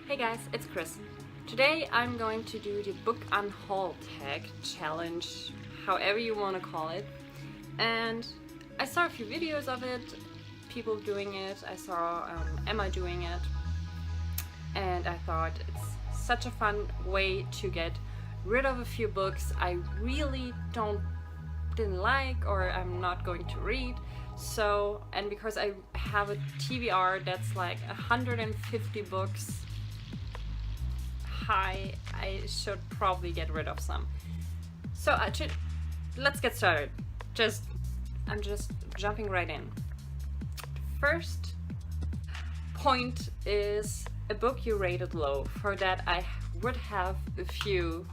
Hey guys, it's Chris. Today I'm going to do the book Unhaul tag challenge, however you want to call it. And I saw a few videos of it, people doing it, I saw Emma doing it. And I thought it's such a fun way to get rid of a few books I really didn't like or I'm not going to read. So, and because I have a TBR that's like 150 books high, I should probably get rid of some. So let's get started. I'm just jumping right in. First point is a book you rated low. For that I would have a few,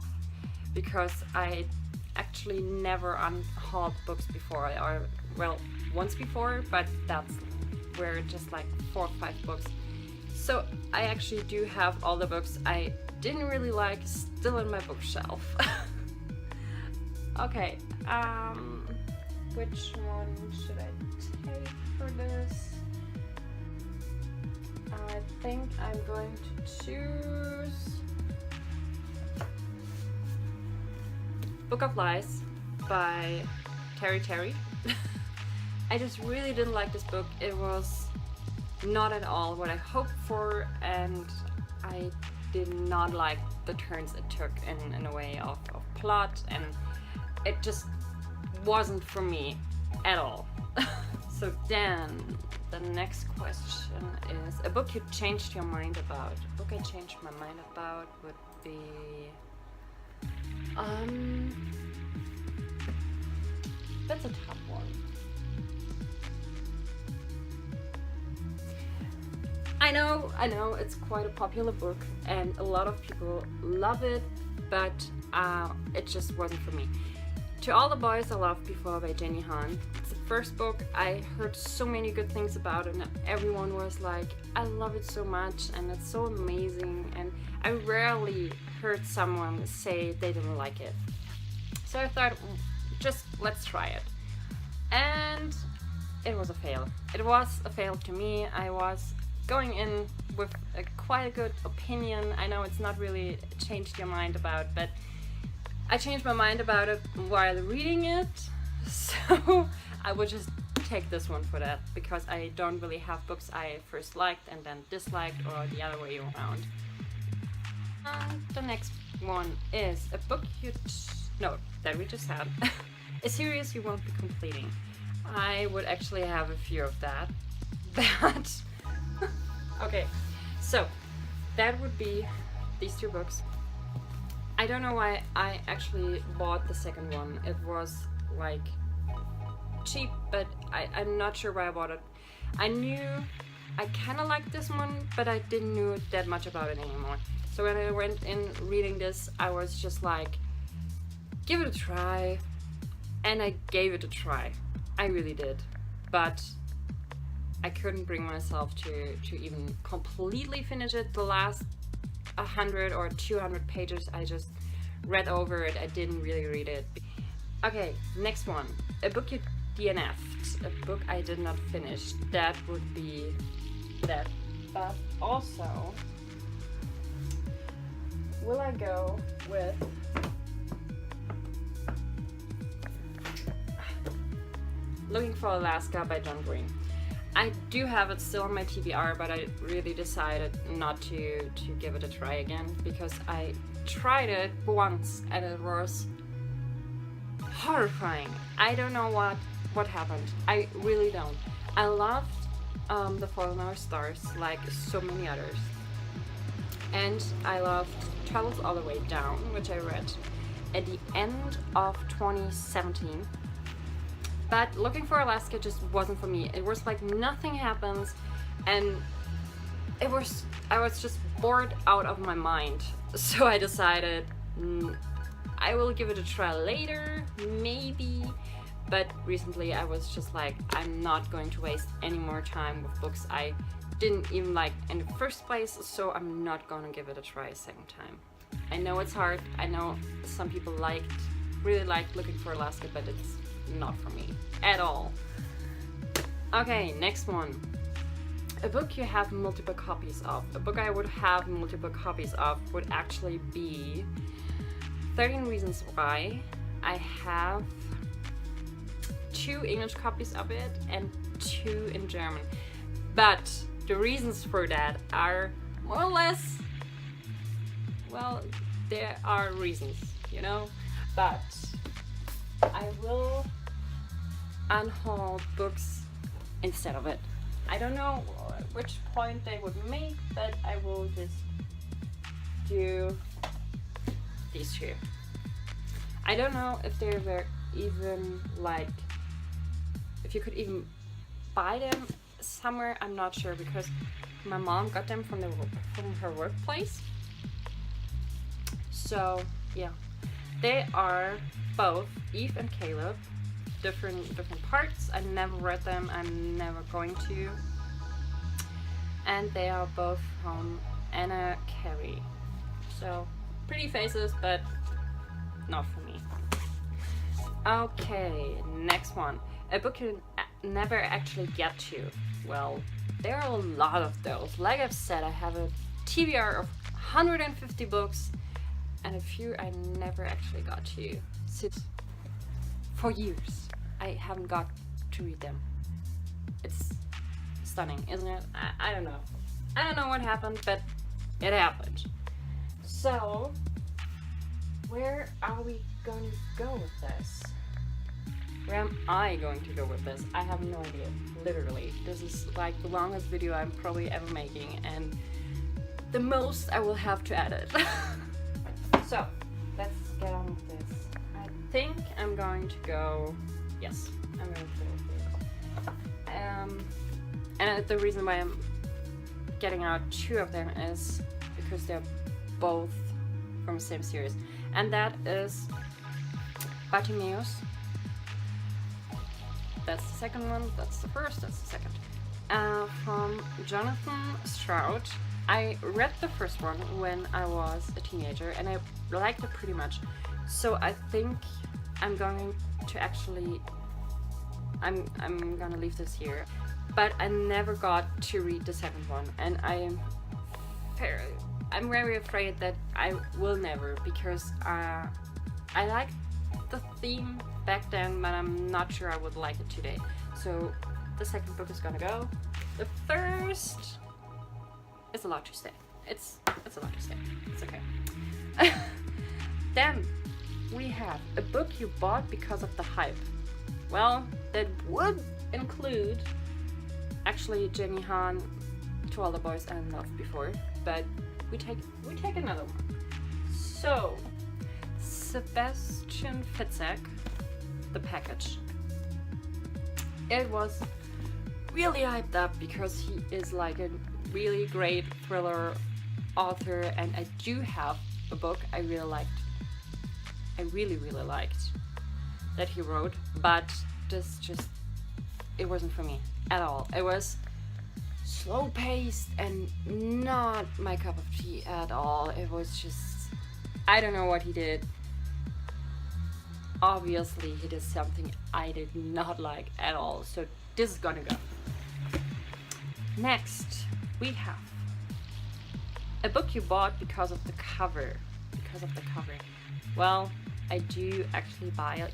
because I actually never unhauled books before, or well, once before, but that's where just like 4 or 5 books. So I actually do have all the books I didn't really like still in my bookshelf. Okay, which one should I take for this? I think I'm going to choose Book of Lies by Terry. I just really didn't like this book. It was not at all what I hoped for, and I did not like the turns it took in a way of plot, and it just wasn't for me at all. So then the next question is a book you changed your mind about. A book I changed my mind about would be that's a tough one. I know it's quite a popular book and a lot of people love it, but it just wasn't for me. To All the Boys I Loved Before by Jenny Han. It's the first book. I heard so many good things about it and everyone was like, I love it so much and it's so amazing, and I rarely heard someone say they didn't like it. So I thought, just let's try it. And it was a fail. It was a fail to me. I was going in with quite a good opinion. I know it's not really changed your mind about, but I changed my mind about it while reading it. So I would just take this one for that, because I don't really have books I first liked and then disliked, or the other way around. The next one is a book that we just had. A series you won't be completing. I would actually have a few of that. Okay, so that would be these 2 books. I don't know why I actually bought the second one. It was like cheap, but I'm not sure why I bought it. I knew I kind of liked this one, but I didn't know that much about it anymore. So when I went in reading this, I was just like, give it a try. And I gave it a try. I really did. But I couldn't bring myself to even completely finish it. The last 100 or 200 pages I just read over it. I didn't really read it. Okay, next one. A book you DNF'd. A book I did not finish. That would be that. But also, will I go with Looking for Alaska by John Green. I do have it still on my TBR, but I really decided not to give it a try again, because I tried it once and it was horrifying. I don't know what happened. I really don't. I loved The Fault in Our Stars like so many others. And I loved Travels All the Way Down, which I read at the end of 2017. But Looking for Alaska just wasn't for me. It was like nothing happens, and I was just bored out of my mind. So I decided I will give it a try later, maybe. But recently I was just like, I'm not going to waste any more time with books I didn't even like in the first place, so I'm not gonna give it a try a second time. I know it's hard. I know some people really liked Looking for Alaska, but it's not for me at all. Okay, next one. a book you have multiple copies of. A book I would have multiple copies of would actually be 13 Reasons Why. I have 2 English copies of it and 2 in German. But the reasons for that are more or less, well, there are reasons, you know, but I will unhaul books instead of it. I don't know which point they would make, but I will just do these 2. I don't know if they were even like, if you could even buy them somewhere. I'm not sure, because my mom got them from her workplace. So yeah, they are both Eve and Caleb, different parts. I never read them, I'm never going to, and they are both from Anna Carey. So pretty faces, but not for me. Okay, next one. A book you never actually get to. Well, there are a lot of those. Like I've said, I have a TBR of 150 books, and a few I never actually got to sit for years. I haven't got to read them. It's stunning, isn't it? I don't know. I don't know what happened, but it happened. So, where are we going to go with this? Where am I going to go with this? I have no idea, literally. This is like the longest video I'm probably ever making, and the most I will have to edit. So, let's get on with this. I think I'm going to go, yes, I'm going to go with it. And the reason why I'm getting out 2 of them is because they're both from the same series. And that is Bartimaeus. That's the second one, that's the first, that's the second. From Jonathan Stroud. I read the first one when I was a teenager, and I liked it pretty much. So I think I'm going to actually, I'm gonna leave this here. But I never got to read the second one, and I'm very afraid that I will never, because I liked the theme back then, but I'm not sure I would like it today. So the second book is gonna go. The first is allowed to stay. It's allowed to stay. It's okay. Then we have a book you bought because of the hype. Well, that would include actually Jenny Han, To All the Boys I Loved Before, but we take another one. So Sebastian Fitzek, The Package. It was really hyped up because he is like a really great thriller author, and I do have a book I really liked. I really liked that he wrote, but this just, it wasn't for me at all. It was slow paced and not my cup of tea at all. It was just, I don't know what he did. Obviously he did something I did not like at all, so this is gonna go. Next we have a book you bought because of the cover. Well, I do actually buy it.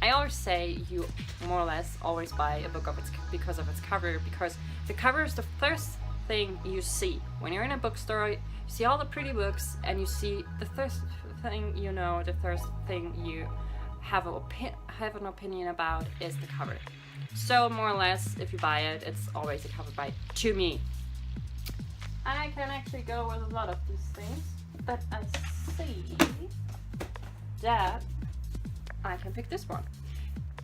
I always say you more or less always buy a book because of its cover, because the cover is the first thing you see. When you're in a bookstore, you see all the pretty books, and you see the first thing you know, the first thing you have an opinion about is the cover. So more or less, if you buy it, it's always a cover buy to me. I can actually go with a lot of these things, but I see that I can pick this one,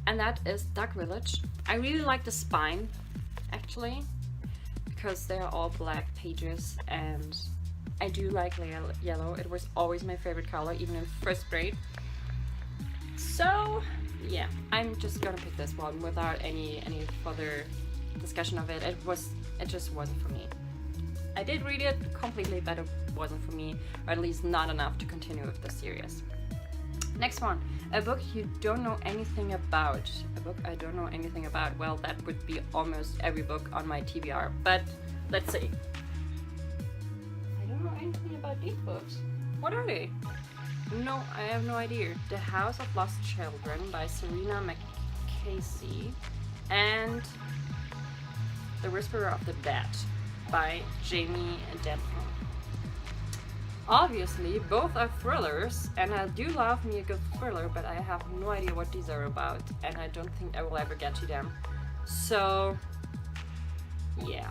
and that is Dark Village. I really like the spine, actually, because they're all black pages, and I do like yellow. It was always my favorite color, even in first grade. So yeah, I'm just gonna pick this one without any further discussion of it. It just wasn't for me. I did read it completely, but it wasn't for me, or at least not enough to continue with the series. Next one, a book you don't know anything about. A book I don't know anything about. Well, that would be almost every book on my TBR, but let's see. I don't know anything about these books. What are they? No, I have no idea. The House of Lost Children by Serena McCasey and The Whisperer of the Dead by Jamie Denham. Obviously, both are thrillers, and I do love me a good thriller, but I have no idea what these are about, and I don't think I will ever get to them. So, yeah.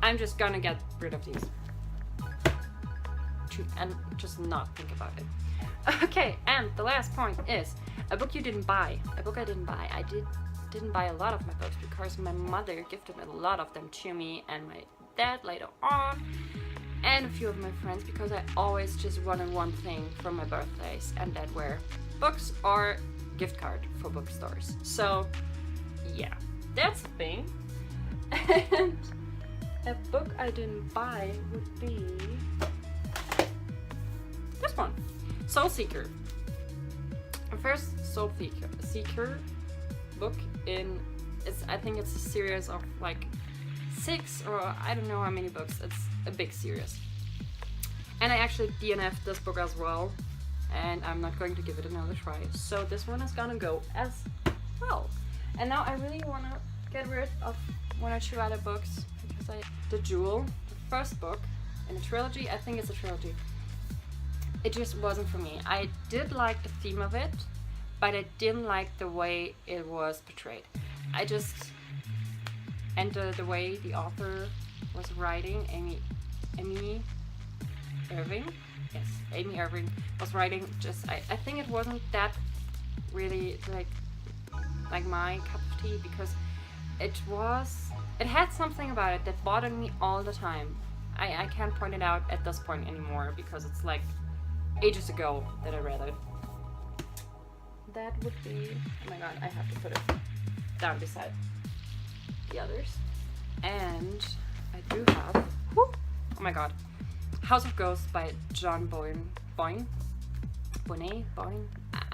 I'm just gonna get rid of these. And just not think about it. Okay, and the last point is a book you didn't buy. A book I didn't buy. I didn't buy a lot of my books because my mother gifted a lot of them to me, and my dad later on, and a few of my friends, because I always just wanted one thing for my birthdays, and that were books or gift card for bookstores. So yeah, that's the thing. And a book I didn't buy would be this one, Soul Seeker. The first Soul Seeker book in, I think it's a series of like 6 or I don't know how many books. It's a big series. And I actually DNF'd this book as well, and I'm not going to give it another try. So this one is gonna go as well. And now I really want to get rid of 1 or 2 other books because The Jewel, the first book in a trilogy, I think it's a trilogy. It just wasn't for me. I did like the theme of it, but I didn't like the way it was portrayed. And the way the author was writing, Amy Irving was writing, I think it wasn't that really like my cup of tea, because it had something about it that bothered me all the time. I can't point it out at this point anymore because it's like ages ago that I read it. That would be, oh my god, I have to put it down beside the others. And I do have, oh my god, House of Ghosts by John Boyne, I'm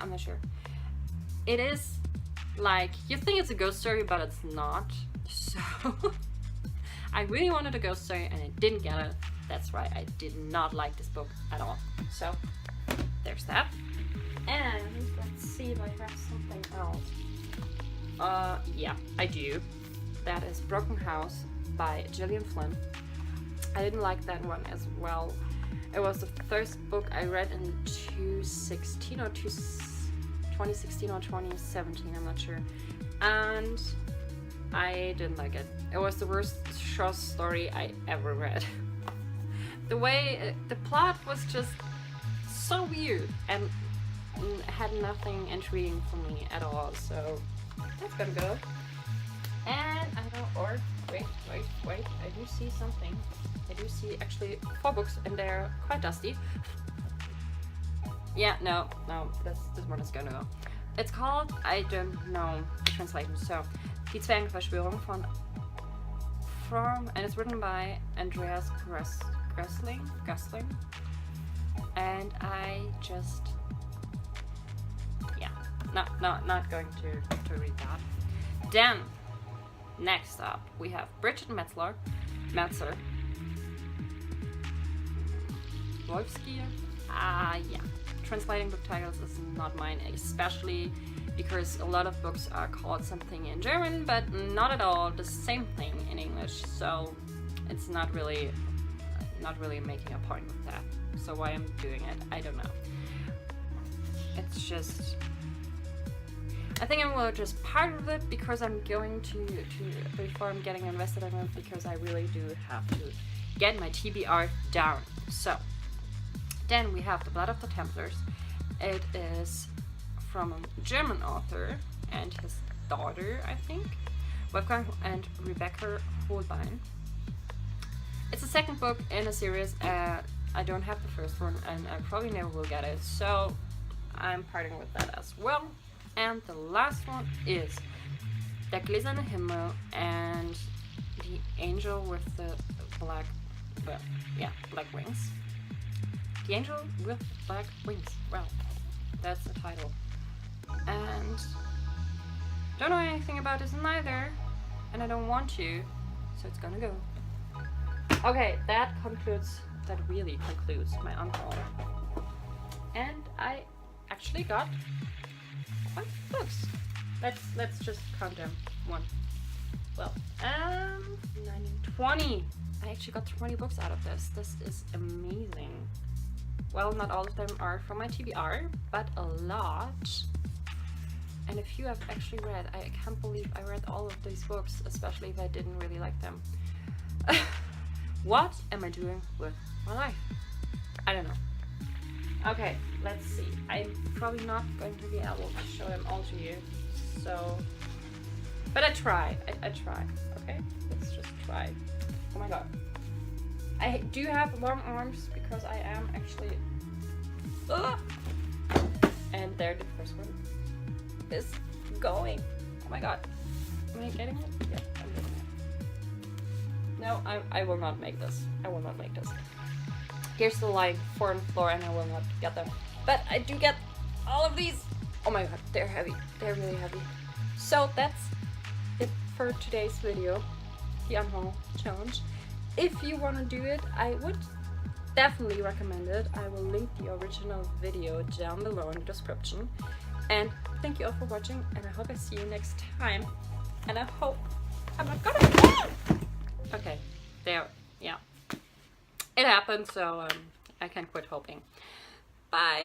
not sure. It is like, you think it's a ghost story, but it's not. So I really wanted a ghost story and I didn't get it. That's why I did not like this book at all. So there's that. And let's see if I have something else. Yeah, I do. That is Broken House by Gillian Flynn. I didn't like that one as well. It was the first book I read in 2016 or 2017, I'm not sure. And I didn't like it. It was the worst short story I ever read. The plot was just so weird and had nothing intriguing for me at all. So that's gonna go. And I don't, wait, I do see something. I do see actually 4 books and they're quite dusty. Yeah, no, this one is gonna go. It's called, I don't know the translation, so Die Zwergenverschwörung from, and it's written by Andreas Gessling. And I just, yeah, not going to read that. Then, next up, we have Bridget Metzler, Wolfskia. Yeah. Translating book titles is not mine, especially because a lot of books are called something in German, but not at all the same thing in English. So it's not really making a point with that. So why I'm doing it, I don't know. It's just, I think I will just part of it because I'm going to before I'm getting invested in it, because I really do have to get my TBR down. So then we have The Blood of the Templars. It is from a German author and his daughter, I think, Wolfgang and Rebecca Holbein. It's the second book in a series. I don't have the first one and I probably never will get it, so I'm parting with that as well. And the last one is Der Gläserne Himmel and the Angel with the black wings. The Angel with Black Wings. Well, That's the title. And don't know anything about this neither, and I don't want to, so it's gonna go. Okay, that really concludes my unhaul. And I actually got 5 books. Let's just count them. 1, 12, 19, 20. I actually got 20 books out of this. This is amazing. Well, not all of them are from my TBR, but a lot. And a few I've actually read. I can't believe I read all of these books, especially if I didn't really like them. What am I doing with my life? I don't know. Okay, let's see. I'm probably not going to be able to show them all to you, so... But I try. I try, okay? Let's just try. Oh my god. I do have long arms because I am actually... Ugh! And there the first one is going. Oh my god. Am I getting it? Yeah, I'm getting it. No, I will not make this. I will not make this. Here's the line 4 on the floor and I will not get them. But I do get all of these. Oh my god, they're heavy. They're really heavy. So that's it for today's video. The Unhaul challenge. If you want to do it, I would definitely recommend it. I will link the original video down below in the description. And thank you all for watching, and I hope I see you next time. And I hope I'm not gonna... Okay, there, yeah. It happened, so I can't quit hoping. Bye.